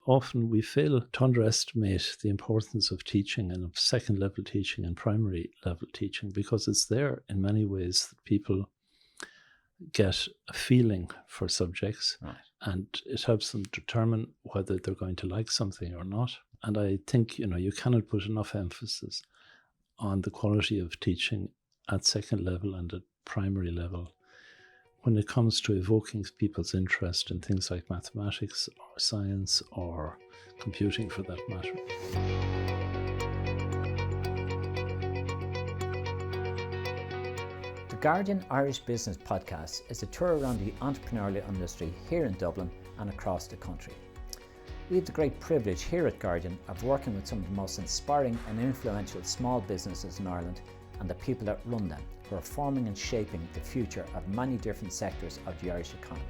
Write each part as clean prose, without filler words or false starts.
often we fail to underestimate the importance of teaching and of second level teaching and primary level teaching, because it's there in many ways that people get a feeling for subjects, Right. and it helps them determine whether they're going to like something or not. And I think, you cannot put enough emphasis on the quality of teaching at second level and at primary level when it comes to evoking people's interest in things like mathematics or science or computing for that matter. The Guardian Irish Business Podcast is a tour around the entrepreneurial industry here in Dublin and across the country. We have the great privilege here at Guardian of working with some of the most inspiring and influential small businesses in Ireland and the people that run them, who are forming and shaping the future of many different sectors of the Irish economy.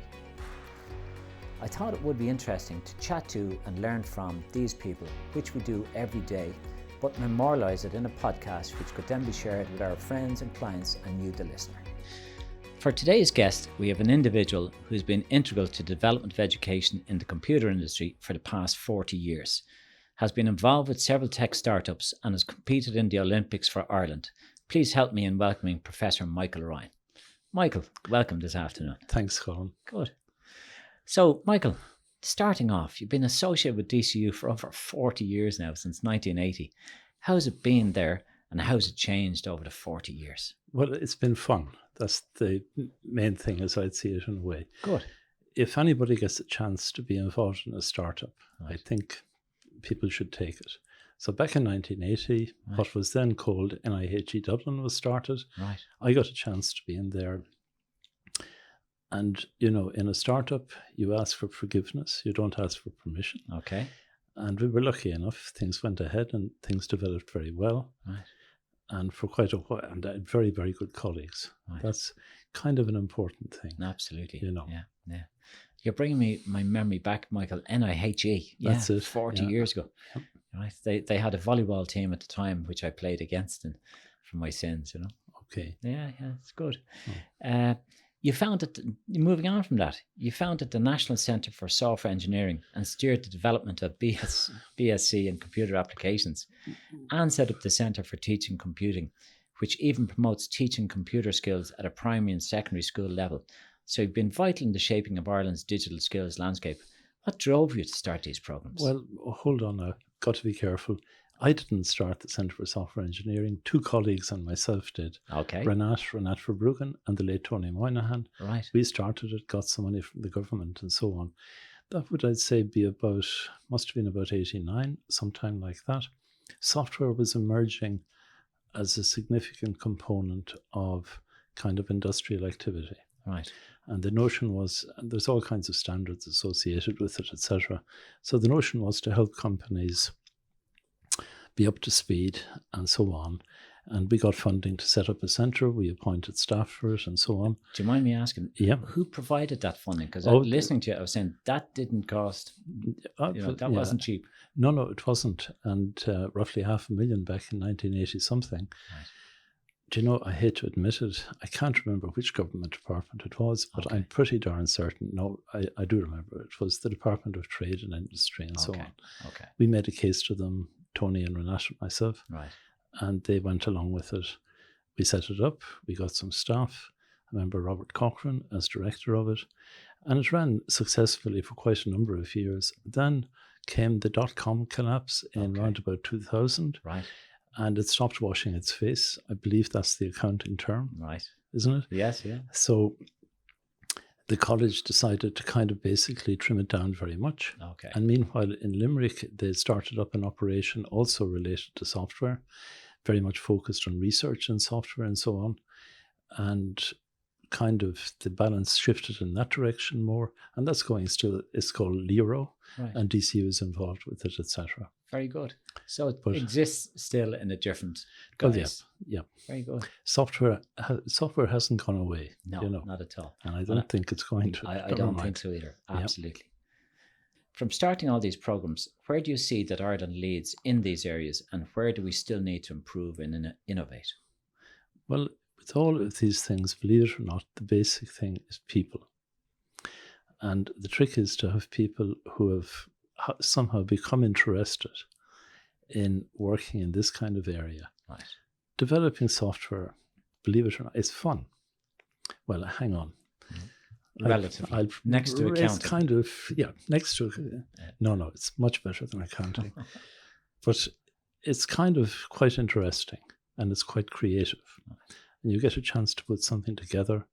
I thought it would be interesting to chat to and learn from these people, which we do every day, but memorialise it in a podcast which could then be shared with our friends and clients and you, the listener. For today's guest, we have an individual who's been integral to the development of education in the computer industry for the past 40 years, has been involved with several tech startups and has competed in the Olympics for Ireland. Please help me in welcoming Professor Michael Ryan. Michael, welcome this afternoon. Thanks, Colin. Good. So, Michael, starting off, you've been associated with DCU for over 40 years now, since 1980. How's it been there, and how's it changed over the 40 years? Well, it's been fun. That's the main thing, as I'd see it in a way. Good. If anybody gets a chance to be involved in a startup, Right. I think people should take it. So back in 1980, Right. what was then called NIHE Dublin was started. Right. I got a chance to be in there. And, in a startup, you ask for forgiveness. You don't ask for permission. Okay. And we were lucky enough. Things went ahead and things developed very well. Right. And for quite a while, and I had very, very good colleagues. Right. That's kind of an important thing. Absolutely. Yeah. You're bringing my memory back, Michael. NIHE. That's it. 40 years ago. Yep. Right. They had a volleyball team at the time, which I played against and for my sins, Okay. Yeah, it's good. You founded, moving on from that, you founded the National Centre for Software Engineering and steered the development of BSc in computer applications, and set up the Centre for Teaching Computing, which even promotes teaching computer skills at a primary and secondary school level. So you've been vital in the shaping of Ireland's digital skills landscape. What drove you to start these programs? Well, hold on now. Got to be careful. I didn't start the Centre for Software Engineering. Two colleagues and myself did. Okay. Renat Verbruggen and the late Tony Moynihan. Right. We started it, got some money from the government and so on. That would, I'd say, must have been about 89, sometime like that. Software was emerging as a significant component of kind of industrial activity. Right. And the notion was, and there's all kinds of standards associated with it, etc. So the notion was to help companies be up to speed and so on. And we got funding to set up a centre. We appointed staff for it and so on. Do you mind me asking, Yeah. who provided that funding? Because listening to you, I was saying that didn't cost, that wasn't cheap. No, it wasn't. And roughly $500,000 back in 1980 something. Right. Do you know, I hate to admit it, I can't remember which government department it was, but Okay. I'm pretty darn certain. No, I do remember. It was the Department of Trade and Industry and so on. Okay. We made a case to them, Tony and Renat and myself, Right. and they went along with it. We set it up. We got some staff. I remember Robert Cochrane as director of it. And it ran successfully for quite a number of years. Then came the dot-com collapse in around about 2000. Right. And it stopped washing its face. I believe that's the accounting term, Right. isn't it? Yes, yeah. So the college decided to kind of basically trim it down very much. Okay. And meanwhile, in Limerick, they started up an operation also related to software, very much focused on research in software and so on. And kind of the balance shifted in that direction more. And that's going still, it's called Lero, Right. and DCU is involved with it, etc. Very good. So it But- exists still in a different Oh, guise. yeah. Very good. Software hasn't gone away, No, you know, not at all. and I don't think it's going to. I Never don't mind. think so either. Yeah. Absolutely. From starting all these programs, where do you see that Ireland leads in these areas, and where do we still need to improve and innovate? Well, with all of these things, believe it or not, the basic thing is people. And the trick is to have people who have somehow become interested in working in this kind of area. Right. Developing software, believe it or not, is fun. Well, hang on. Relatively. Next to accounting. It's kind of, next to, no, it's much better than accounting. But it's kind of quite interesting and it's quite creative. And you get a chance to put something together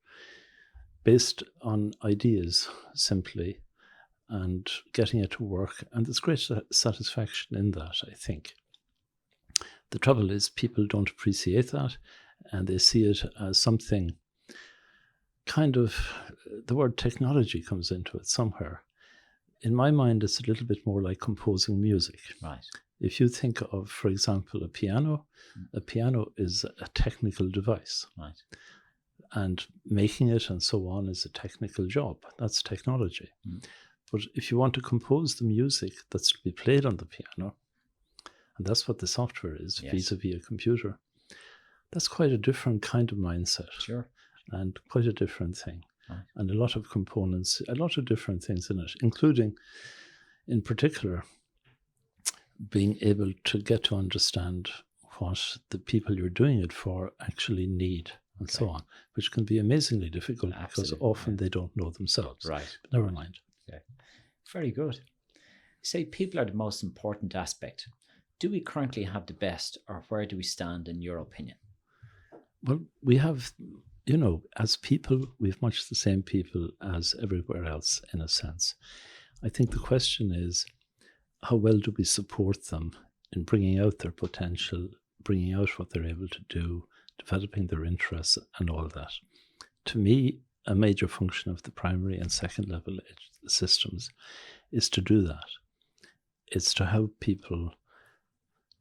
based on ideas simply and getting it to work. And there's great satisfaction in that, I think. The trouble is people don't appreciate that and they see it as something kind of, the word technology comes into it somewhere. In my mind, it's a little bit more like composing music. Right. If you think of, for example, a piano is a technical device. Right. And making it and so on is a technical job. That's technology. But if you want to compose the music that's to be played on the piano, and that's what the software is, vis-a-vis a computer, that's quite a different kind of mindset. Sure. And quite a different thing. Right. And a lot of components, a lot of different things in it, including, in particular, being able to get to understand what the people you're doing it for actually need and so on, which can be amazingly difficult because often they don't know themselves. Right. But never mind. Okay. Very good. You say people are the most important aspect. Do we currently have the best, or where do we stand in your opinion? Well, we have, as people, we've much the same people as everywhere else in a sense. I think the question is, how well do we support them in bringing out their potential, bringing out what they're able to do, developing their interests and all that. To me, a major function of the primary and second level systems is to do that. It's to help people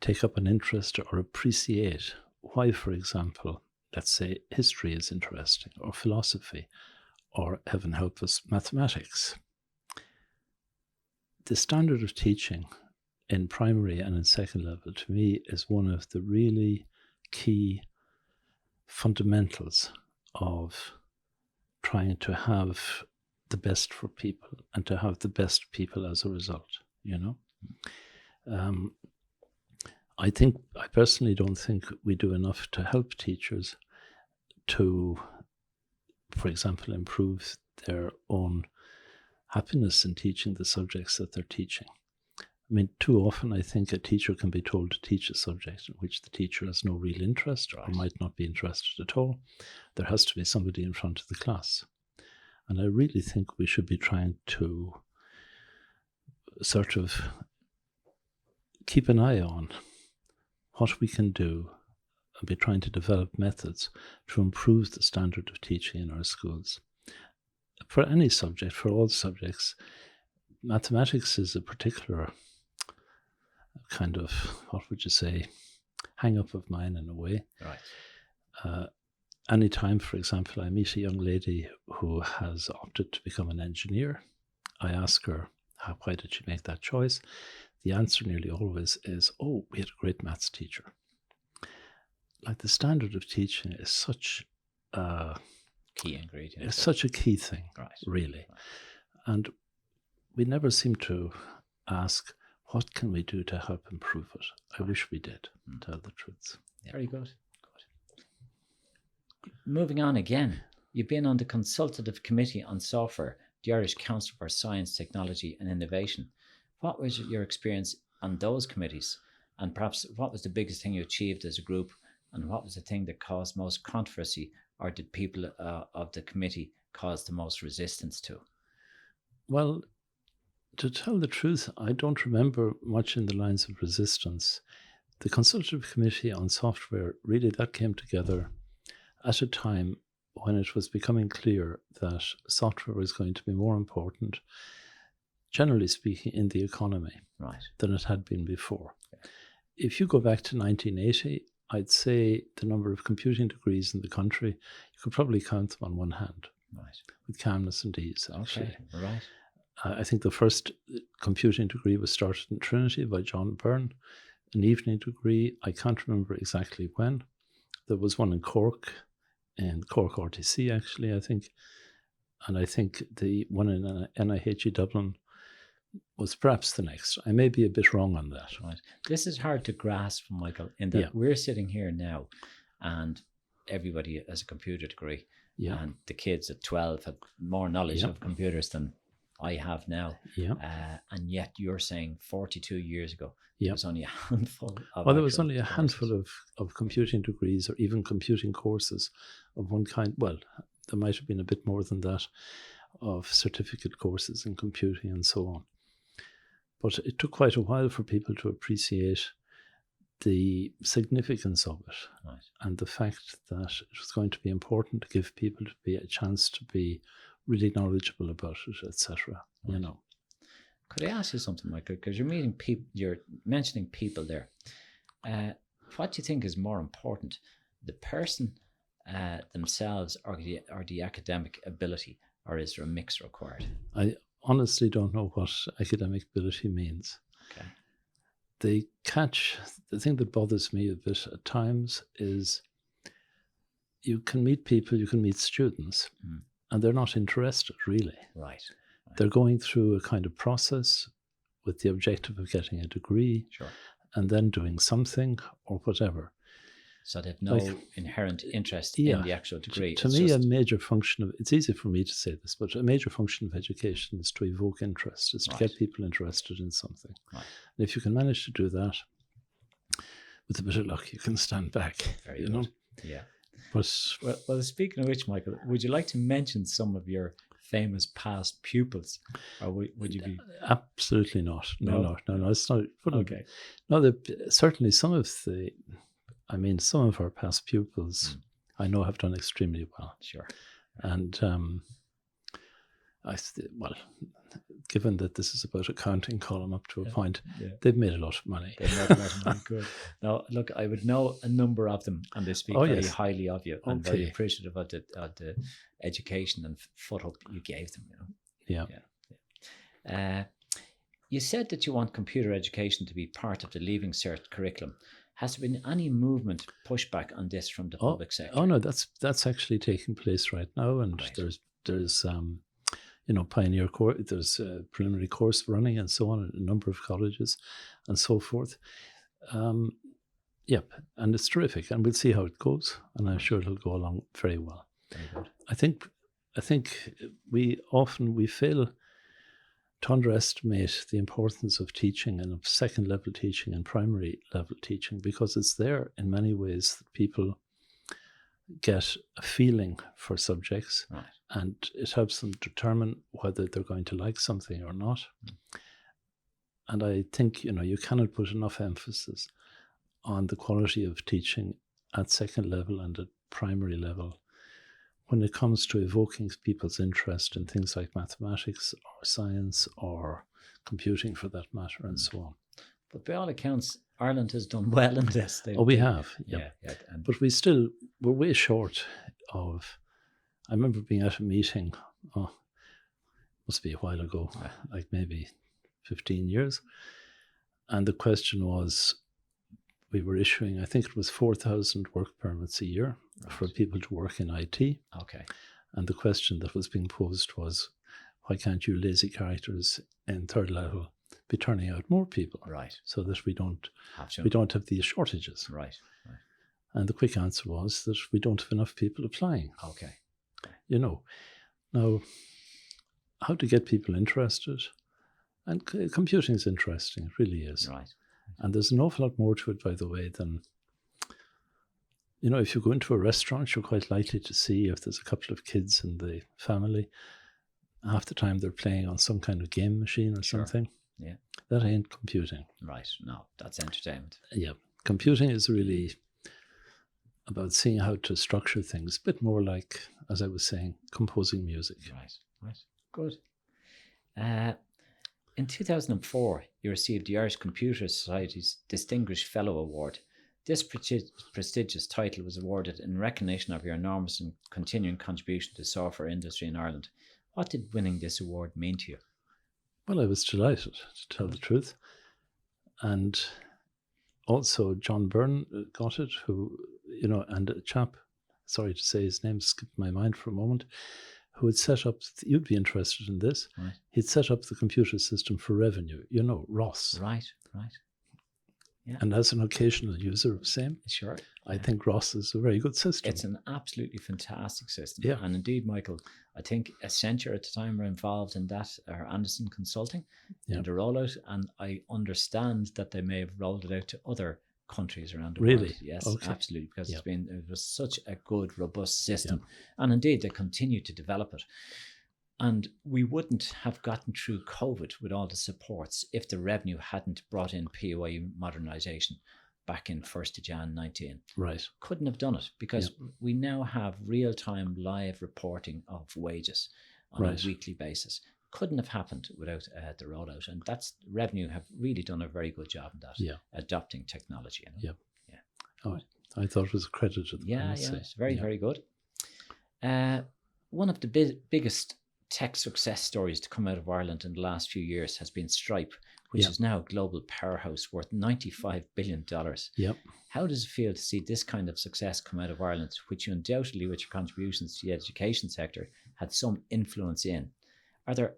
take up an interest or appreciate why, for example, let's say history is interesting, or philosophy, or heaven help us, mathematics. The standard of teaching in primary and in second level, to me, is one of the really key fundamentals of trying to have the best for people and to have the best people as a result, I personally don't think we do enough to help teachers to, for example, improve their own happiness in teaching the subjects that they're teaching. I mean, too often I think a teacher can be told to teach a subject in which the teacher has no real interest or might not be interested at all. There has to be somebody in front of the class. And I really think we should be trying to sort of keep an eye on what we can do and be trying to develop methods to improve the standard of teaching in our schools. For any subject, for all subjects, mathematics is a particular kind of, what would you say, hang-up of mine in a way. Right. Anytime, for example, I meet a young lady who has opted to become an engineer, I ask her, why did she make that choice? The answer nearly always is, we had a great maths teacher. Like, the standard of teaching is such a key ingredient. It's such a key thing, really. Right. And we never seem to ask, what can we do to help improve it? I wish we did, to tell the truth. Yeah. Very good. Moving on again, you've been on the Consultative Committee on Software, the Irish Council for Science, Technology and Innovation. What was your experience on those committees? And perhaps what was the biggest thing you achieved as a group? And what was the thing that caused most controversy, or did people of the committee cause the most resistance to? Well, to tell the truth, I don't remember much in the lines of resistance. The Consultative Committee on Software, really, that came together at a time when it was becoming clear that software was going to be more important, generally speaking, in the economy than it had been before. Okay. If you go back to 1980, I'd say the number of computing degrees in the country, you could probably count them on one hand, with calmness and ease, actually. Okay. Right. I think the first computing degree was started in Trinity by John Byrne, an evening degree. I can't remember exactly when. There was one in Cork RTC, actually, I think. And I think the one in NIHE Dublin was perhaps the next. I may be a bit wrong on that. Right. This is hard to grasp, Michael, in that we're sitting here now and everybody has a computer degree. Yeah. And the kids at 12 have more knowledge of computers than I have now. Yeah. And yet you're saying 42 years ago, yeah. there was only a handful of Well, there was only a courses. handful of computing degrees or even computing courses of one kind. Well, there might have been a bit more than that of certificate courses in computing and so on. But it took quite a while for people to appreciate the significance of it, right, and the fact that it was going to be important to give people to be a chance to be really knowledgeable about it, etc. Right. You know. Could I ask you something, Michael? Because you're mentioning people there. What do you think is more important, the person themselves, or the academic ability, or is there a mix required? I honestly don't know what academic ability means. Okay. The thing that bothers me a bit at times is you can meet people, you can meet students, and they're not interested really. Right. They're going through a kind of process with the objective of getting a degree, sure, and then doing something or whatever. So they have no inherent interest in the actual degree. To me, a major function of, it's easy for me to say this, but a major function of education is to evoke interest, is to get people interested in something. Right. And if you can manage to do that, with a bit of luck, you can stand back. Very good. Know? Yeah. But well, speaking of which, Michael, would you like to mention some of your famous past pupils, or would you be? Absolutely not. No. It's not. Okay. No, certainly some of our past pupils, I know, have done extremely well. Sure. And given that this is about accounting column up to a point, they've made a lot of money. They've made a lot of money. Good. Now, look, I would know a number of them, and they speak very highly of you, and very appreciative of the education and foothold you gave them. You know. Yeah. You said that you want computer education to be part of the Leaving Cert curriculum. Has there been any movement, pushback on this from the public sector? Oh no, that's actually taking place right now, and there's pioneer course, there's a preliminary course running and so on in a number of colleges, and so forth. And it's terrific, and we'll see how it goes, and I'm sure it'll go along very well. Very good. I think we fail to underestimate the importance of teaching and of second level teaching and primary level teaching, because it's there in many ways that people get a feeling for subjects, right, and it helps them determine whether they're going to like something or not. And I think, you cannot put enough emphasis on the quality of teaching at second level and at primary level when it comes to evoking people's interest in things like mathematics or science or computing, for that matter, and so on. But by all accounts, Ireland has done well in this. We have, yeah. But we're way short of. I remember being at a meeting, must be a while ago, like maybe 15 years, and the question was, we were issuing, I think it was 4,000 work permits a year, right, for people to work in IT. Okay. And the question that was being posed was, why can't you lazy characters in third level be turning out more people, right, so that we don't have these shortages? Right. And the quick answer was that we don't have enough people applying. Okay. Now, how to get people interested? And computing is interesting, it really is. Right. And there's an awful lot more to it, by the way, than, if you go into a restaurant, you're quite likely to see if there's a couple of kids in the family, half the time they're playing on some kind of game machine or something. Yeah. That ain't computing. Right. No, that's entertainment. Yeah. Computing is really about seeing how to structure things, a bit more like, as I was saying, composing music. Right. Good. In 2004, you received the Irish Computer Society's Distinguished Fellow Award. This prestigious title was awarded in recognition of your enormous and continuing contribution to the software industry in Ireland. What did winning this award mean to you? Well, I was delighted, to tell the truth. And also John Byrne got it, who, and a chap, sorry to say his name skipped my mind for a moment, who had set up, you'd be interested in this, Right. he'd set up the computer system for revenue, Ross. Right. Yeah. And as an occasional user of same, Sure. I think Ross is a very good system. It's an absolutely fantastic system. Yeah. And indeed, Michael, I think Accenture at the time were involved in that, or Anderson Consulting, in the rollout. And I understand that they may have rolled it out to other countries around the world. Really? Yes, Okay. absolutely. Because it was such a good, robust system. And indeed, they continue to develop it. And we wouldn't have gotten through COVID with all the supports if the revenue hadn't brought in POA modernisation back in 1st of Jan 19. Right. Couldn't have done it because we now have real-time live reporting of wages on a weekly basis. Couldn't have happened without the rollout. And that's revenue have really done a very good job in that, adopting technology. Yeah. Oh, I thought it was a credit to them. It's very, very good. One of the biggest tech success stories to come out of Ireland in the last few years has been Stripe, which is now a global powerhouse worth $95 billion. Yep. How does it feel to see this kind of success come out of Ireland, which you undoubtedly, with your contributions to the education sector, had some influence in? Are there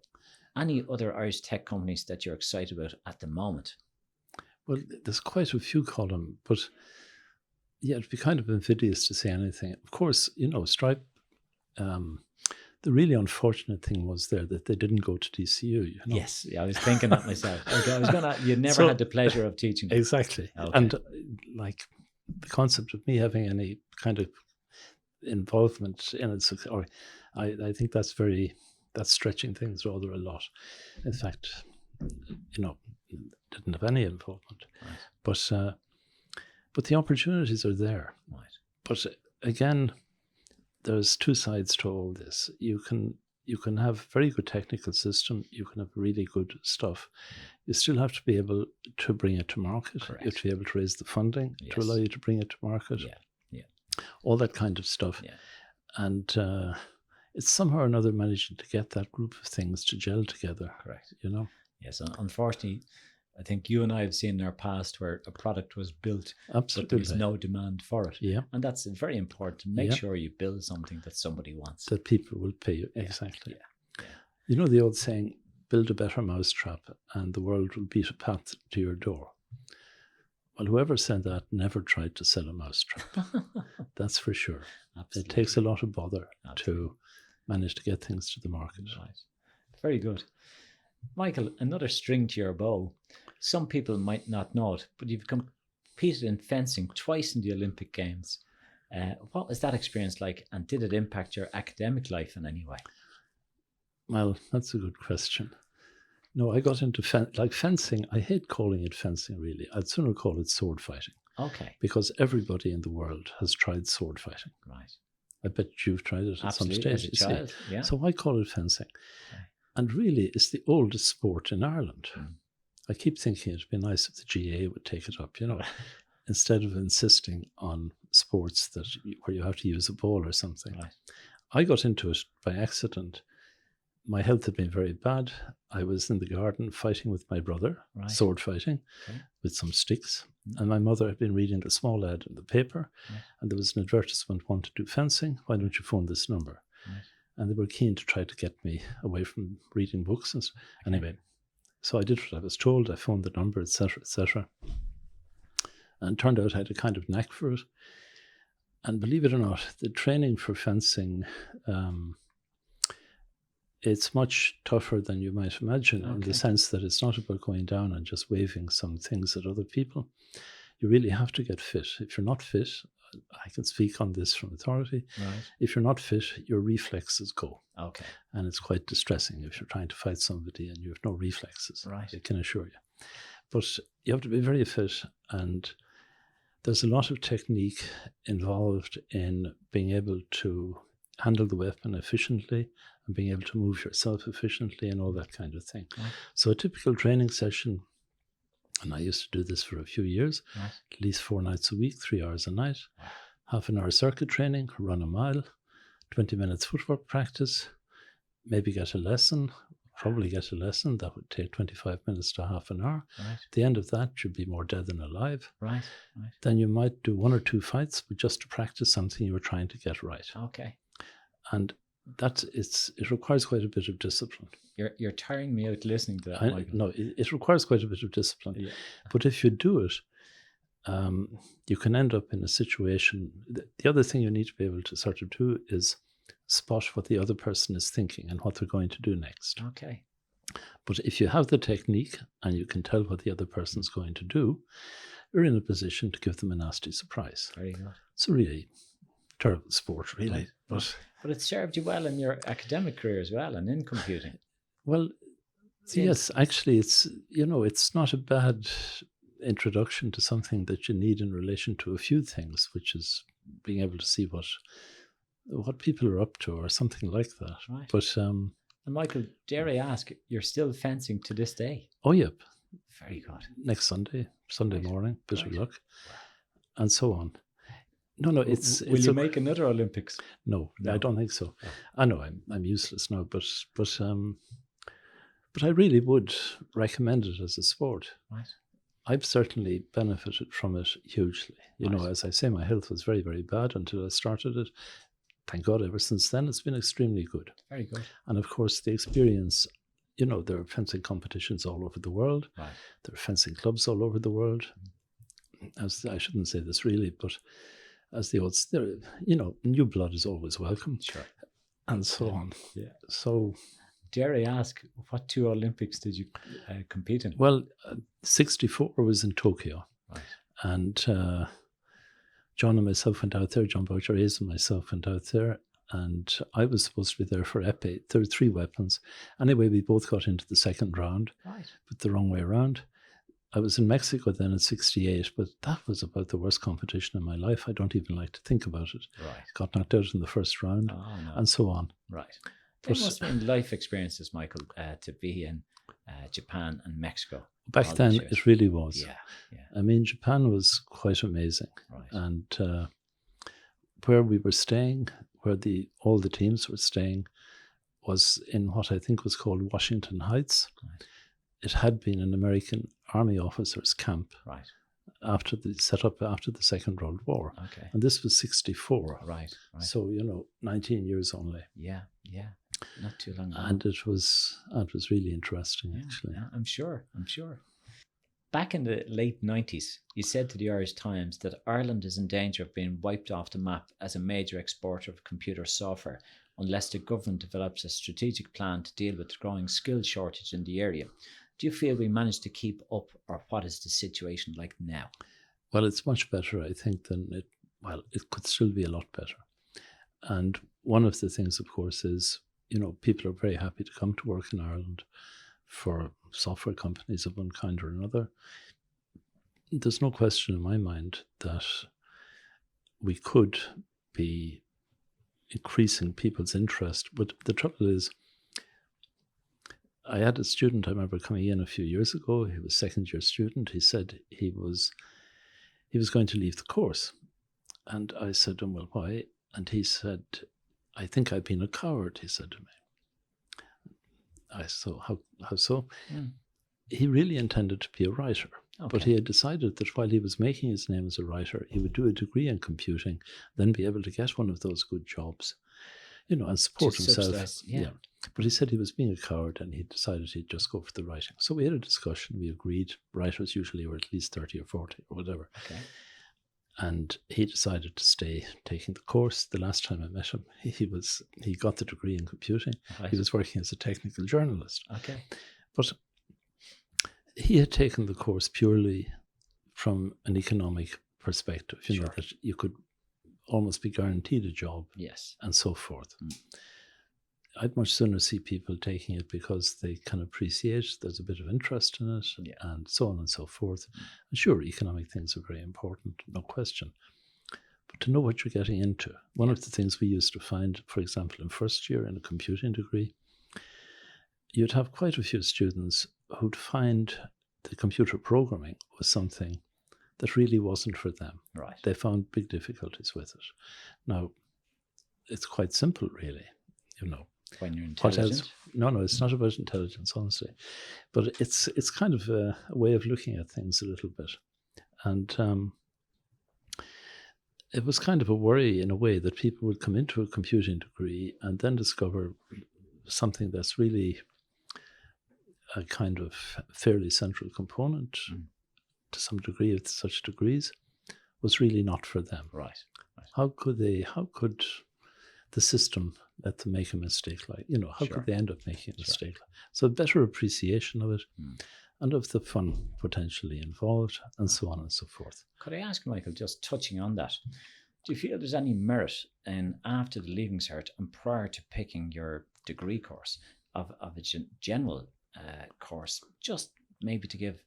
any other Irish tech companies that you're excited about at the moment? Well, there's quite a few, Colin, but it'd be kind of invidious to say anything. Of course, Stripe, the really unfortunate thing was there that they didn't go to DCU. Yes, I was thinking that myself. You never had the pleasure of teaching. Exactly. Okay. And like the concept of me having any kind of involvement in it, or I think that's stretching things rather a lot. In fact, didn't have any involvement. Right. But the opportunities are there. Right. But again, there's two sides to all this. You can have very good technical system. You can have really good stuff. You still have to be able to bring it to market. Correct. You have to be able to raise the funding to allow you to bring it to market. Yeah. All that kind of stuff. Yeah. And it's somehow or another managing to get that group of things to gel together. Correct. Yes. Unfortunately, I think you and I have seen in our past where a product was built, Absolutely. but there was no demand for it. Yeah. And that's very important to make sure you build something that somebody wants. That people will pay you. Exactly. Yeah. The old saying, build a better mousetrap and the world will beat a path to your door. Well, whoever said that never tried to sell a mousetrap. That's for sure. Absolutely. It takes a lot of bother to manage to get things to the market. Right. Very good. Michael, another string to your bow. Some people might not know it, but you've competed in fencing twice in the Olympic Games. What was that experience like, and did it impact your academic life in any way? Well, that's a good question. No, I got into fencing. I hate calling it fencing, really. I'd sooner call it sword fighting. Okay. Because everybody in the world has tried sword fighting. Right. I bet you've tried it at some stage. As a child, yeah. So I call it fencing. Okay. And really, it's the oldest sport in Ireland. I keep thinking it'd be nice if the GA would take it up, instead of insisting on sports where you have to use a ball or something. Right. I got into it by accident. My health had been very bad. I was in the garden fighting with my brother, sword fighting, with some sticks. And my mother had been reading a small ad in the paper, and there was an advertisement, want to do fencing, why don't you phone this number? Right. And they were keen to try to get me away from reading books. Anyway, so I did what I was told. I phoned the number, etc., etc. And it turned out I had a kind of knack for it. And believe it or not, the training for fencing, it's much tougher than you might imagine, in the sense that it's not about going down and just waving some things at other people. You really have to get fit. If you're not fit, I can speak on this from authority. Right. If you're not fit, your reflexes go. Okay. And it's quite distressing if you're trying to fight somebody and you have no reflexes. Right. I can assure you. But you have to be very fit, and there's a lot of technique involved in being able to handle the weapon efficiently and being able to move yourself efficiently and all that kind of thing. Right. So a typical training session, and I used to do this for a few years, at least 4 nights a week, 3 hours a night, half an hour circuit training, run a mile, 20 minutes footwork practice, maybe get a lesson, probably get a lesson. That would take 25 minutes to half an hour. Right. At the end of that, you'd be more dead than alive. Right. Then you might do 1 or 2 fights, but just to practice something you were trying to get right. Okay. And it requires quite a bit of discipline. You're tiring me out listening to that, Michael. No, it requires quite a bit of discipline. Yeah. But if you do it, you can end up in a situation. The other thing you need to be able to sort of do is spot what the other person is thinking and what they're going to do next. Okay. But if you have the technique and you can tell what the other person's going to do, you're in a position to give them a nasty surprise. Very good. It's a really terrible sport, really. But it served you well in your academic career as well and in computing. Well, yes, actually, it's not a bad introduction to something that you need in relation to a few things, which is being able to see what people are up to or something like that. Right. But and Michael, dare I ask, you're still fencing to this day? Oh, yep. Very good. Next Sunday morning, bit of luck, Wow. and so on. No, will you make another Olympics? No, I don't think so. Oh. I know I'm useless now, but I really would recommend it as a sport. Right. I've certainly benefited from it hugely. You know, as I say, my health was very, very bad until I started it. Thank God, ever since then, it's been extremely good. Very good. And of course, the experience, there are fencing competitions all over the world. Right. There are fencing clubs all over the world. As I shouldn't say this really, but as the odds, new blood is always welcome. Sure. And so on. Yeah. So, dare I ask, what 2 Olympics did you compete in? Well, 64 was in Tokyo. Right. And John and myself went out there. John Boucher's and myself went out there. And I was supposed to be there for épée. There were 3 weapons. Anyway, we both got into the second round, but the wrong way around. I was in Mexico then in 68, but that was about the worst competition in my life. I don't even like to think about it. Right. Got knocked out in the first round, and so on. Right. They must have been life experiences, Michael, to be in Japan and Mexico. Back then, it really was. Yeah. I mean, Japan was quite amazing. Right. And where we were staying, where all the teams were staying, was in what I think was called Washington Heights. Right. It had been an American Army officers' camp. Right. Set up after the Second World War. Okay. And this was 64. Right. So, 19 years only. Yeah. Not too long ago. And it was really interesting, actually. Yeah, I'm sure. Back in the late 90s, you said to the Irish Times that Ireland is in danger of being wiped off the map as a major exporter of computer software unless the government develops a strategic plan to deal with the growing skill shortage in the area. Do you feel we managed to keep up, or what is the situation like now? Well, it's much better, I think, than it. Well, it could still be a lot better. And one of the things, of course, is, people are very happy to come to work in Ireland for software companies of one kind or another. There's no question in my mind that we could be increasing people's interest. But the trouble is, I had a student, I remember coming in a few years ago. He was a second-year student. He said he was going to leave the course. And I said to him, well, why? And he said, I think I've been a coward, he said to me. I said, how so? Mm. He really intended to be a writer. Okay. But he had decided that while he was making his name as a writer, he would do a degree in computing, then be able to get one of those good jobs, and support himself. Yeah. But he said he was being a coward and he decided he'd just go for the writing. So we had a discussion. We agreed writers usually were at least 30 or 40 or whatever. Okay. And he decided to stay taking the course. The last time I met him, he got the degree in computing. Right. He was working as a technical journalist. Okay. But he had taken the course purely from an economic perspective, you know, that you could almost be guaranteed a job. Yes. And so forth. Mm. I'd much sooner see people taking it because they can appreciate there's a bit of interest in it, and so on and so forth. Mm. And sure, economic things are very important, no question. But to know what you're getting into, one of the things we used to find, for example, in first year in a computing degree, you'd have quite a few students who'd find the computer programming was something that really wasn't for them. Right. They found big difficulties with it. Now, it's quite simple, really, you know. When you're intelligent? No, it's not about intelligence, honestly. But it's kind of a way of looking at things a little bit. And it was kind of a worry in a way that people would come into a computing degree and then discover something that's really a kind of fairly central component to some degree of such degrees was really not for them. Right. How could the system let them make a mistake like, how Sure. could they end up making a mistake? So a better appreciation of it and of the fun potentially involved and so on and so forth. Could I ask, Michael, just touching on that, do you feel there's any merit in after the Leaving Cert and prior to picking your degree course of a general course, just maybe to give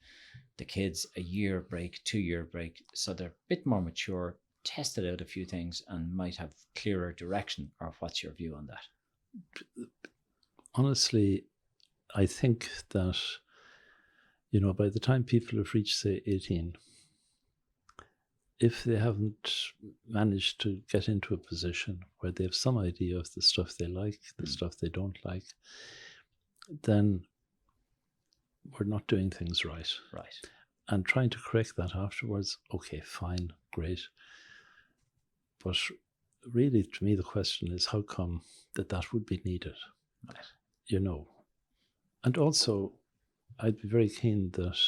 the kids a year break, 2-year break, so they're a bit more mature, tested out a few things and might have clearer direction? Or what's your view on that? Honestly, I think that, by the time people have reached, say, 18, if they haven't managed to get into a position where they have some idea of the stuff they like, the stuff they don't like, then we're not doing things right. Right. And trying to correct that afterwards, okay, fine, great. But really, to me, the question is how come that would be needed? Right. And also, I'd be very keen that,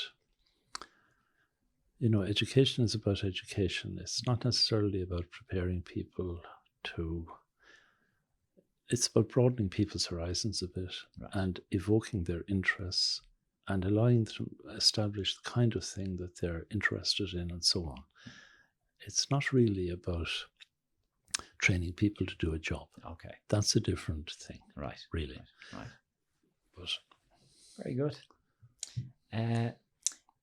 education is about education. It's not necessarily about preparing people it's about broadening people's horizons a bit and evoking their interests and allowing them to establish the kind of thing that they're interested in and so on. It's not really about training people to do a job. Okay. That's a different thing. Right. Really. Right. But very good. In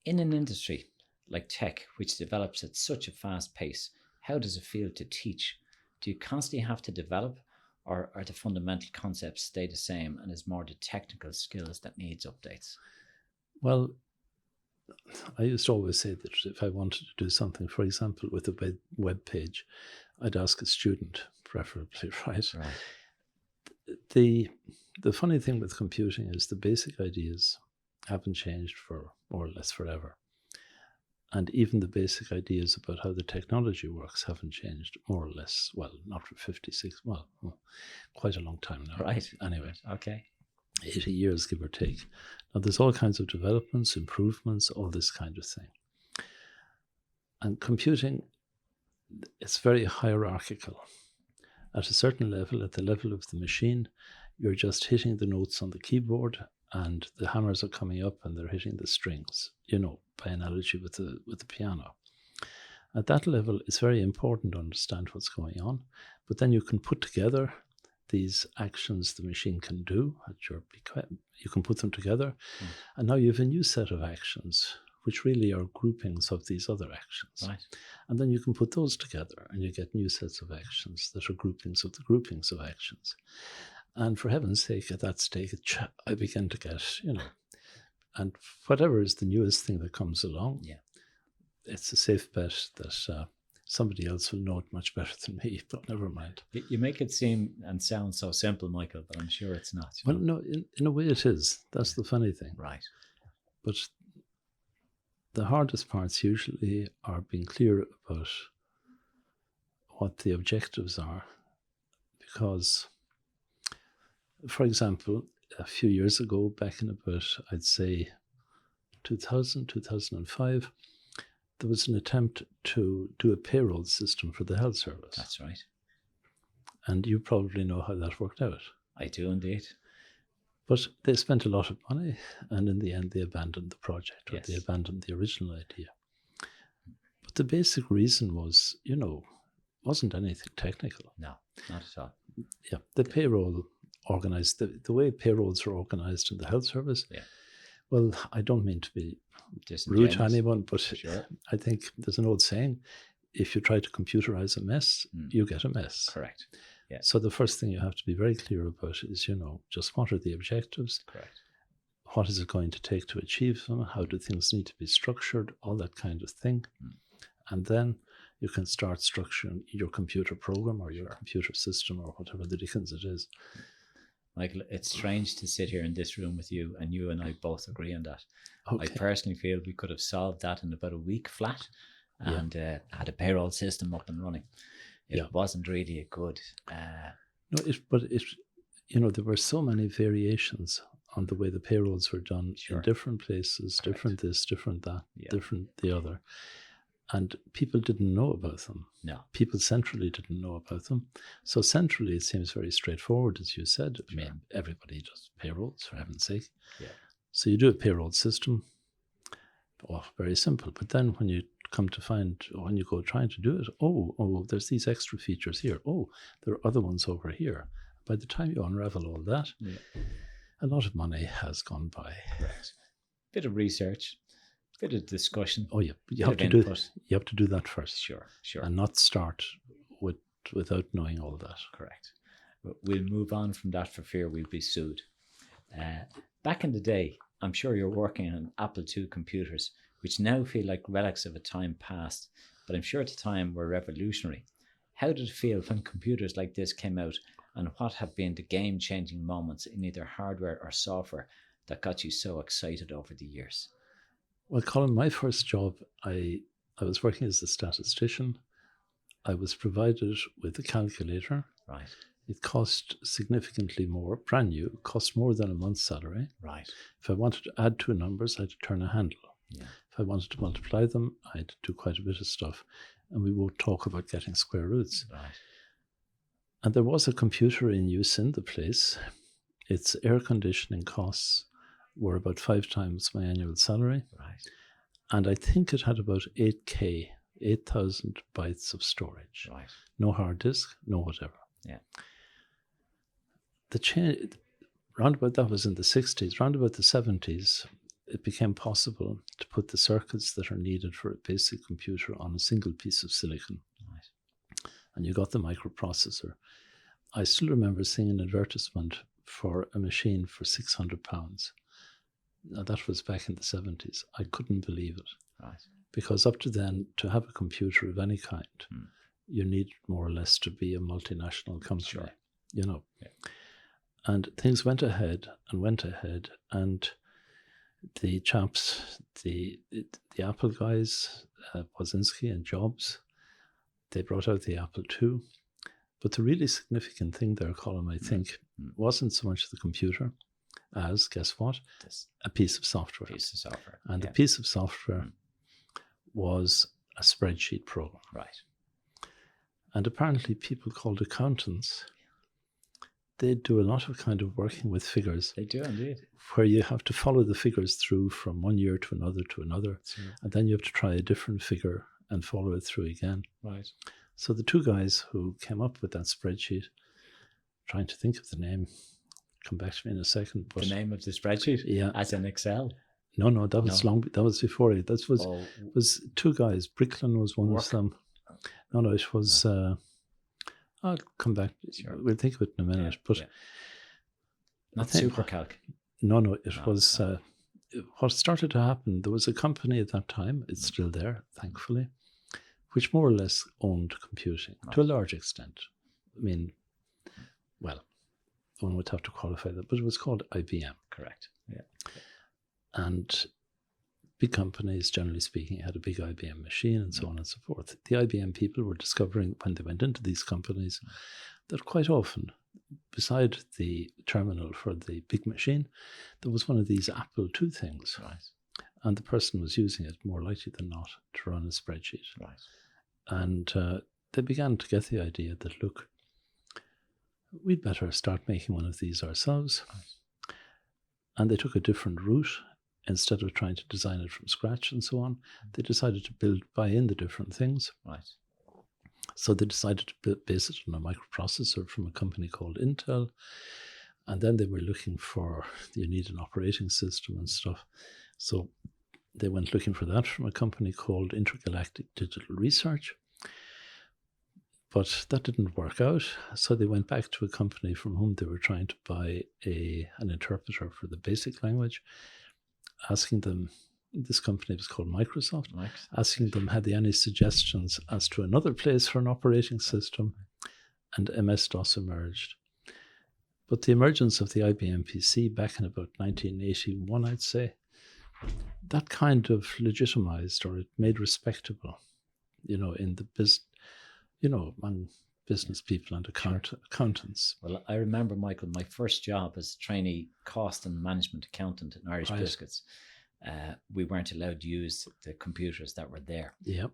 an industry like tech, which develops at such a fast pace, how does it feel to teach? Do you constantly have to develop, or are the fundamental concepts stay the same and is more the technical skills that needs updates? Well, I used to always say that if I wanted to do something, for example, with a web page, I'd ask a student, preferably, right? The funny thing with computing is the basic ideas haven't changed for more or less forever. And even the basic ideas about how the technology works haven't changed more or less, well, not for 56, quite a long time now. Right. Anyway. Okay. 80 years, give or take. Now, there's all kinds of developments, improvements, all this kind of thing. And computing, it's very hierarchical. At a certain level, at the level of the machine, you're just hitting the notes on the keyboard and the hammers are coming up and they're hitting the strings, by analogy with the piano. At that level, it's very important to understand what's going on, but then you can put together these actions the machine can do you can put them together, and now you have a new set of actions which really are groupings of these other actions. Right. And then you can put those together and you get new sets of actions that are groupings of the groupings of actions. And for heaven's sake, at that stage, I begin to get, and whatever is the newest thing that comes along, it's a safe bet that somebody else will know it much better than me, but never mind. You make it seem and sound so simple, Michael, but I'm sure it's not. Well, no, in a way it is. That's the funny thing. Right. But the hardest parts usually are being clear about what the objectives are. Because, for example, a few years ago, back in about, I'd say, 2000, 2005, there was an attempt to do a payroll system for the health service. That's right. And you probably know how that worked out. I do indeed. But they spent a lot of money, and in the end they abandoned the project, or they Yes. abandoned the original idea. But the basic reason was, wasn't anything technical. No, not at all. Yeah, the payroll organized, the way payrolls are organized in the health service, well, I don't mean to be rude to anyone, but Sure. I think there's an old saying, if you try to computerize a mess, you get a mess. Correct. Yeah. So the first thing you have to be very clear about is, just what are the objectives? Correct. What is it going to take to achieve them? How do things need to be structured? All that kind of thing. And then you can start structuring your computer program or your computer system or whatever the dickens it is. Michael, it's strange to sit here in this room with you and you and I both agree on that. Okay. I personally feel we could have solved that in about a week flat. and had a payroll system up and running. It wasn't really a good... there were so many variations on the way the payrolls were done in different places, different this, different that, different the other. And people didn't know about them. No. People centrally didn't know about them. So centrally, it seems very straightforward, as you said. I mean, everybody does payrolls, for heaven's sake. Yeah. So you do a payroll system. Oh, very simple. But then when you come to find, when you go trying to do it, oh, there's these extra features here. Oh, there are other ones over here. By the time you unravel all that, a lot of money has gone by. Right. Bit of research, bit of discussion. Oh yeah, you have to do that first. Sure. And not start without knowing all that. Correct. We'll move on from that for fear we'll be sued. Back in the day, I'm sure you're working on Apple II computers, which now feel like relics of a time past, but I'm sure at the time were revolutionary. How did it feel when computers like this came out, and what have been the game-changing moments in either hardware or software that got you so excited over the years? Well, Colin, my first job, I was working as a statistician. I was provided with a calculator. Right. It cost significantly more, brand new, cost more than a month's salary. Right. If I wanted to add two numbers, I had to turn a handle. Yeah. If I wanted to multiply them, I had to do quite a bit of stuff. And we won't talk about getting square roots. Right. And there was a computer in use in the place. Its air conditioning costs were about 5 times my annual salary. Right. And I think it had about 8,000 bytes of storage. Right. No hard disk, no whatever. Yeah. The change, round about that was in the 60s, round about the 70s, it became possible to put the circuits that are needed for a basic computer on a single piece of silicon. Right. And you got the microprocessor. I still remember seeing an advertisement for a machine for £600. Now that was back in the 70s. I couldn't believe it. Right. Because up to then, to have a computer of any kind, you need more or less to be a multinational company. Sure. You know. Yeah. And things went ahead, and the chaps, the Apple guys, Wozinski and Jobs, they brought out the Apple II. But the really significant thing there, Colin, I think, wasn't so much the computer as, guess what? A piece of software. And the piece of software was a spreadsheet program. Right. And apparently people called accountants, they do a lot of kind of working with figures. They do indeed. Where you have to follow the figures through from one year to another. And then you have to try a different figure and follow it through again. Right. So the two guys who came up with that spreadsheet, trying to think of the name, come back to me in a second. But the name of the spreadsheet? Yeah. As in Excel? No, that was that was before it. That was two guys. Bricklin was one of them. No, it was... I'll come back. Sure. We'll think of it in a minute. But not SuperCalc. No, it was... what started to happen, there was a company at that time, it's still there, thankfully, which more or less owned computing to a large extent. I mean, well, one would have to qualify that, but it was called IBM. Correct. Yeah. And big companies, generally speaking, had a big IBM machine and so on and so forth. The IBM people were discovering when they went into these companies that quite often, beside the terminal for the big machine, there was one of these Apple II things. Right. And the person was using it more likely than not to run a spreadsheet. Right. And they began to get the idea that, look, we'd better start making one of these ourselves. Right. And they took a different route. Instead of trying to design it from scratch and so on, they decided to buy in the different things. Right. So they decided to base it on a microprocessor from a company called Intel. And then they were looking for, you need an operating system and stuff. So they went looking for that from a company called Intergalactic Digital Research. But that didn't work out. So they went back to a company from whom they were trying to buy an interpreter for the basic language, asking them, this company was called Microsoft, asking them had they any suggestions as to another place for an operating system, and MS-DOS emerged. But the emergence of the IBM PC back in about 1981, I'd say, that kind of legitimized, or it made respectable, in the among business people and accountants. Well, I remember, Michael, my first job as trainee cost and management accountant in Irish Biscuits. We weren't allowed to use the computers that were there. Yep.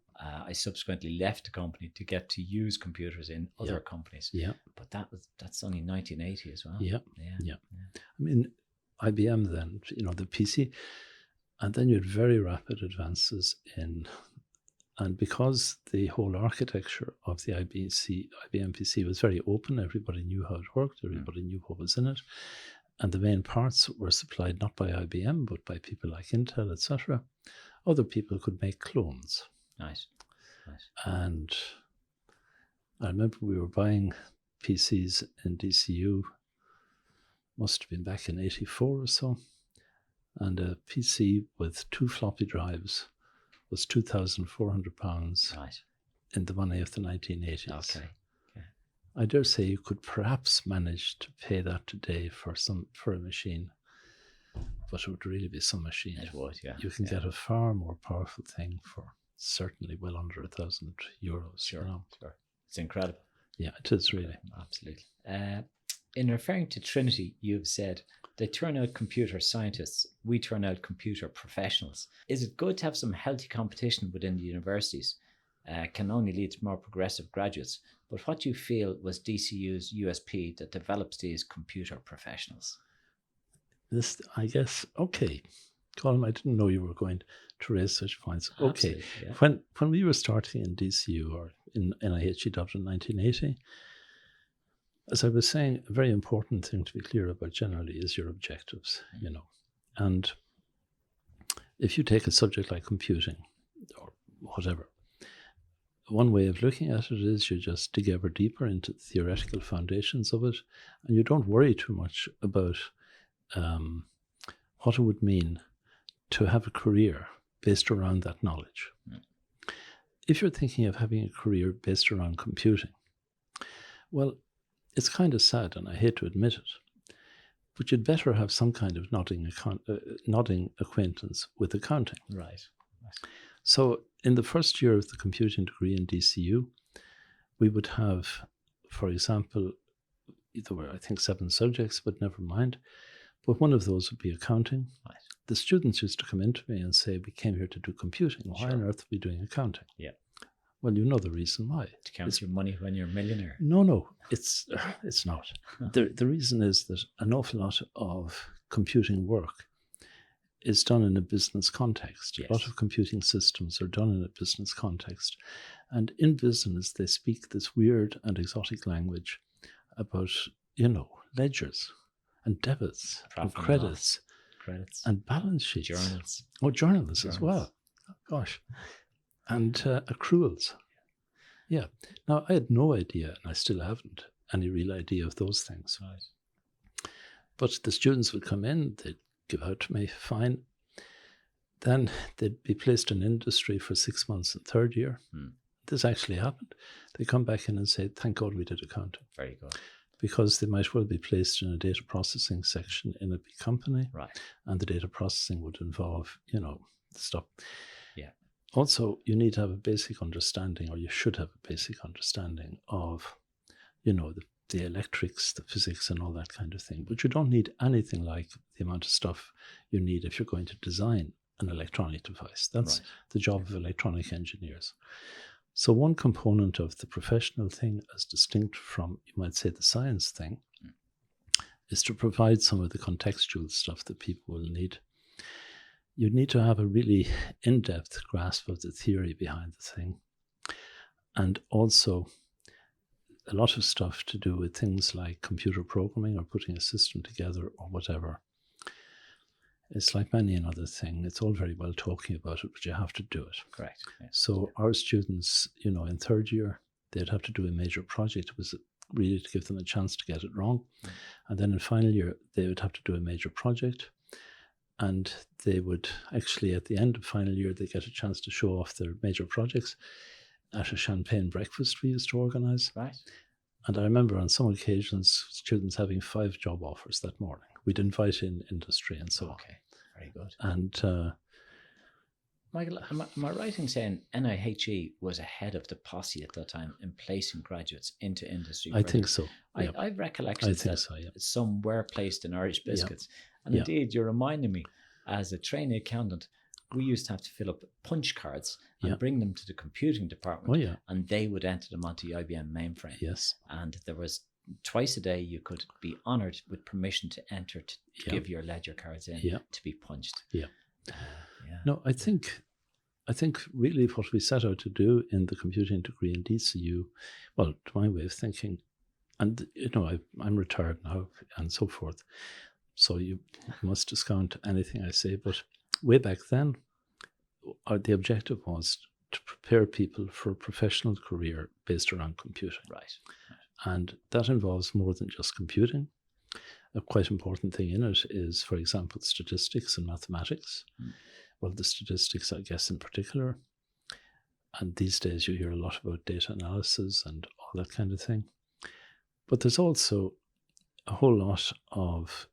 I subsequently left the company to get to use computers in other companies. Yeah. But that's only 1980 as well. Yeah. Yeah. I mean, IBM then, the PC, and then you had very rapid advances and because the whole architecture of the IBM PC was very open, everybody knew how it worked, everybody knew what was in it. And the main parts were supplied not by IBM, but by people like Intel, etc. Other people could make clones. Nice. And I remember we were buying PCs in DCU, must have been back in 84 or so. And a PC with 2 floppy drives was £2,400 Right. in the money of the 1980s. Okay. I dare say you could perhaps manage to pay that today for a machine, but it would really be some machine. It would, yeah. You can get a far more powerful thing for certainly well under €1,000. Sure. It's incredible. Yeah, it is really. Absolutely. In referring to Trinity, you've said they turn out computer scientists, we turn out computer professionals. Is it good to have some healthy competition within the universities? Can only lead to more progressive graduates. But what do you feel was DCU's USP that develops these computer professionals? This, I guess, okay. Colin, I didn't know you were going to raise such points. Okay. Yeah. When we were starting in DCU or in NIHE Dublin in 1980, as I was saying, a very important thing to be clear about generally is your objectives, And if you take a subject like computing or whatever, one way of looking at it is you just dig ever deeper into the theoretical foundations of it, and you don't worry too much about what it would mean to have a career based around that knowledge. If you're thinking of having a career based around computing, well, it's kind of sad, and I hate to admit it, but you'd better have some kind of nodding acquaintance with accounting. Right. So in the first year of the computing degree in DCU, we would have, for example, there were, I think, 7 subjects, but never mind. But one of those would be accounting. Right. The students used to come into me and say, we came here to do computing. Why on earth are we doing accounting? Yeah. Well, you know the reason why. To count your money when you're a millionaire. No, it's not. The reason is that an awful lot of computing work is done in a business context. Yes. A lot of computing systems are done in a business context. And in business, they speak this weird and exotic language about, ledgers and debits and credits and balance sheets. Journals. Oh, journals as well. Oh, gosh. And accruals. Yeah. Now, I had no idea, and I still haven't, any real idea of those things. Right. But the students would come in, they'd give out to me, fine. Then they'd be placed in industry for 6 months in third year. This actually happened. They come back in and say, thank God we did accounting. Very good. Because they might well be placed in a data processing section in a big company. Right. And the data processing would involve, stuff. Yeah. Also, you need to have a basic understanding, or you should have a basic understanding of, the electrics, the physics, and all that kind of thing. But you don't need anything like the amount of stuff you need if you're going to design an electronic device. That's the job of electronic engineers. So one component of the professional thing, as distinct from, you might say, the science thing, is to provide some of the contextual stuff that people will need. You need to have a really in-depth grasp of the theory behind the thing. And also a lot of stuff to do with things like computer programming or putting a system together or whatever. It's like many another thing. It's all very well talking about it, but you have to do it. Correct. Yeah. So our students, in third year, they'd have to do a major project. It was really to give them a chance to get it wrong. And then in final year, they would have to do a major project. And they would actually, at the end of final year, they get a chance to show off their major projects at a champagne breakfast we used to organise. Right. And I remember on some occasions, students having 5 job offers that morning. We'd invite in industry and so on. Okay, very good. And Michael, am I right in saying NIHE was ahead of the posse at that time in placing graduates into industry? I think so. I have recollections that some were placed in Irish biscuits. And indeed, you're reminding me, as a trainee accountant, we used to have to fill up punch cards and bring them to the computing department, and they would enter them onto the IBM mainframe. Yes. And there was twice a day you could be honoured with permission to enter to give your ledger cards in to be punched. No, I think really what we set out to do in the computing degree in DCU, well, to my way of thinking, and I'm retired now and so forth, so you must discount anything I say, but way back then, the objective was to prepare people for a professional career based around computing. Right. And that involves more than just computing. A quite important thing in it is, for example, statistics and mathematics. Well, the statistics, I guess, in particular. And these days you hear a lot about data analysis and all that kind of thing. But there's also a whole lot of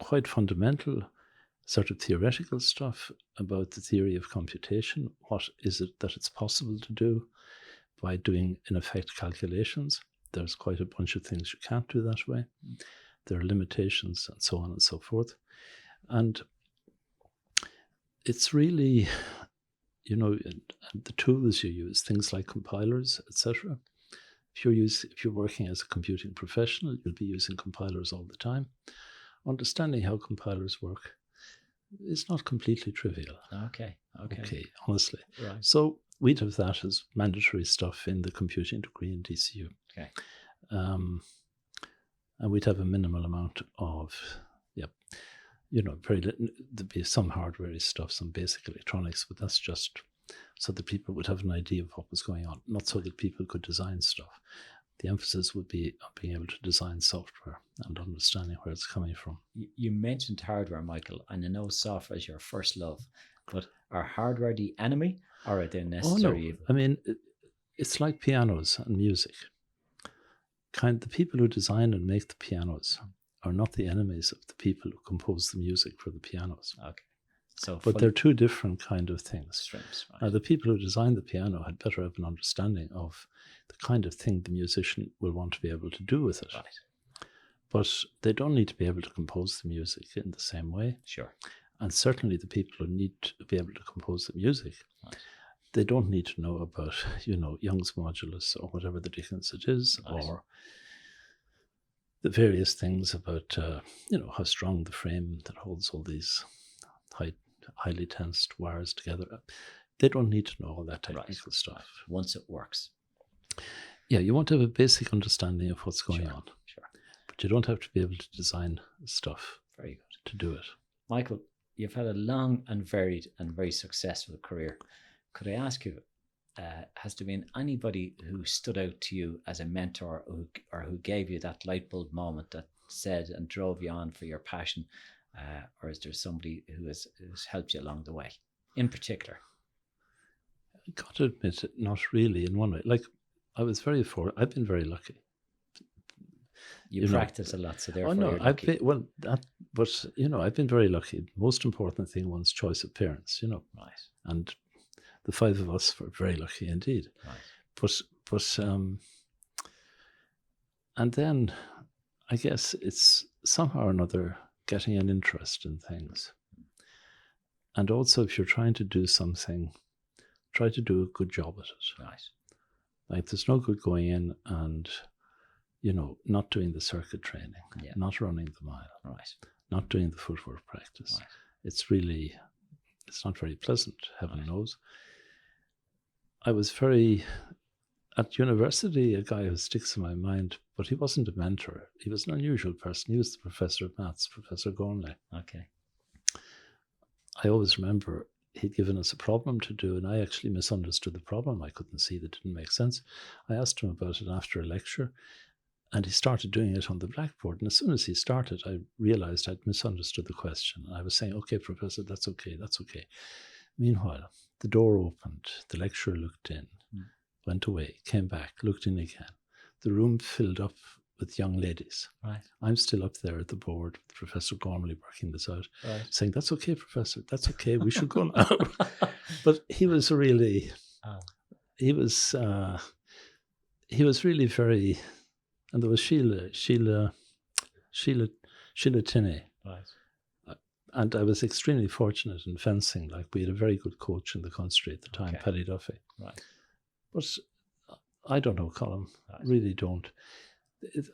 quite fundamental sort of theoretical stuff about the theory of computation. What is it that it's possible to do by doing, in effect, calculations? There's quite a bunch of things you can't do that way. There are limitations and so on and so forth. And it's really, the tools you use, things like compilers, etc. If you're working as a computing professional, you'll be using compilers all the time. Understanding how compilers work is not completely trivial. Okay, honestly. Right. So we'd have that as mandatory stuff in the computing degree in DCU. Okay. And we'd have a minimal amount of, there'd be some hardware stuff, some basic electronics, but that's just so that people would have an idea of what was going on, not so that people could design stuff. The emphasis would be on being able to design software and understanding where it's coming from. You mentioned hardware, Michael, and I know software is your first love, but are hardware the enemy or are they necessary evil? I mean, it's like pianos and music. The people who design and make the pianos are not the enemies of the people who compose the music for the pianos. Okay. But they're two different kind of things. Streams, right. Now, the people who design the piano had better have an understanding of the kind of thing the musician will want to be able to do with it. Right. But they don't need to be able to compose the music in the same way. Sure. And certainly the people who need to be able to compose the music, they don't need to know about, Young's modulus or whatever the dickens it is, or the various things about, how strong the frame that holds all these highly tensed wires together. They don't need to know all that technical stuff. Once it works. Yeah, you want to have a basic understanding of what's going on. Sure. But you don't have to be able to design stuff Very good. to do it. Michael, you've had a long and varied and very successful career. Could I ask you, has there been anybody who stood out to you as a mentor or who gave you that light bulb moment that said and drove you on for your passion? Or is there somebody who's helped you along the way in particular? I got to admit, not really in one way. Like, I've been very lucky. You practice a lot, so therefore you're lucky. I've been very lucky. Most important thing, one's choice of parents, Right. And the five of us were very lucky indeed. Right. And then I guess it's somehow or another getting an interest in things. And also, if you're trying to do something, try to do a good job at it. Right. Like, there's no good going in and, not doing the circuit training, not running the mile, right, not doing the footwork practice. Right. It's not very pleasant, heaven knows. I was at university, a guy who sticks in my mind, but he wasn't a mentor. He was an unusual person. He was the professor of maths, Professor Gormley. Okay. I always remember he'd given us a problem to do, and I actually misunderstood the problem. I couldn't see that it didn't make sense. I asked him about it after a lecture, and he started doing it on the blackboard. And as soon as he started, I realized I'd misunderstood the question. I was saying, okay, Professor, that's okay. Meanwhile, the door opened, the lecturer looked in, went away, came back, looked in again. The room filled up with young ladies. Right. I'm still up there at the board with Professor Gormley working this out, Right. saying, "That's okay, Professor, that's okay, we should go now." But he was really, he was really very, and there was Sheila Tinney. Right. And I was extremely fortunate in fencing. Like, we had a very good coach in the country at the time, Paddy Duffy. Right. But I don't know, Colin. Right. Really don't.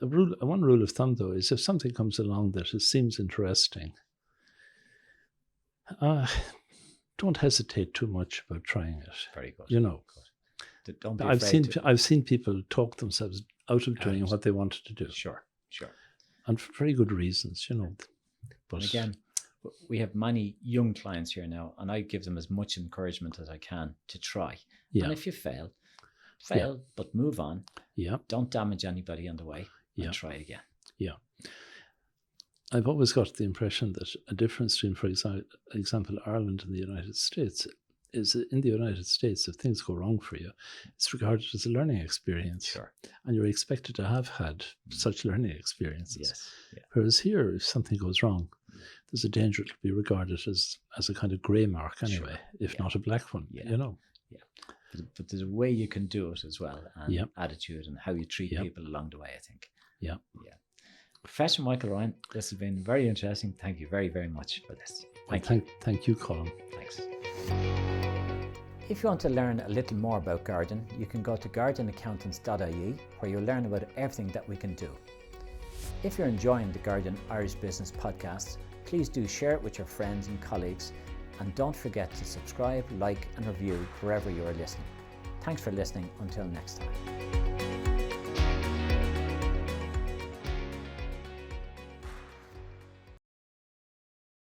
One rule of thumb, though, is if something comes along that seems interesting, don't hesitate too much about trying it. Very good. You know, good. Don't be I've seen people talk themselves out of doing what they wanted to do. Sure. And for very good reasons, you know. But again, we have many young clients here now, and I give them as much encouragement as I can to try. Yeah. And if you fail, but move on. Yeah. Don't damage anybody on the way, and try again. Yeah. I've always got the impression that a difference between, for example, Ireland and the United States is that in the United States, if things go wrong for you, it's regarded as a learning experience. Sure. And you're expected to have had such learning experiences. Yes. Yeah. Whereas here, if something goes wrong, there's a danger it'll be regarded as a kind of grey mark anyway, if not a black one, you know. Yeah. But there's a way you can do it as well, and attitude and how you treat people along the way, I think. Yeah. Professor Michael Ryan, this has been very interesting. Thank you very, very much for this. Thank you, Colin. Thanks. If you want to learn a little more about Guardian, you can go to guardianaccountants.ie, where you'll learn about everything that we can do. If you're enjoying the Guardian Irish Business Podcast, please do share it with your friends and colleagues, and don't forget to subscribe, like and review wherever you are listening. Thanks for listening. Until next time.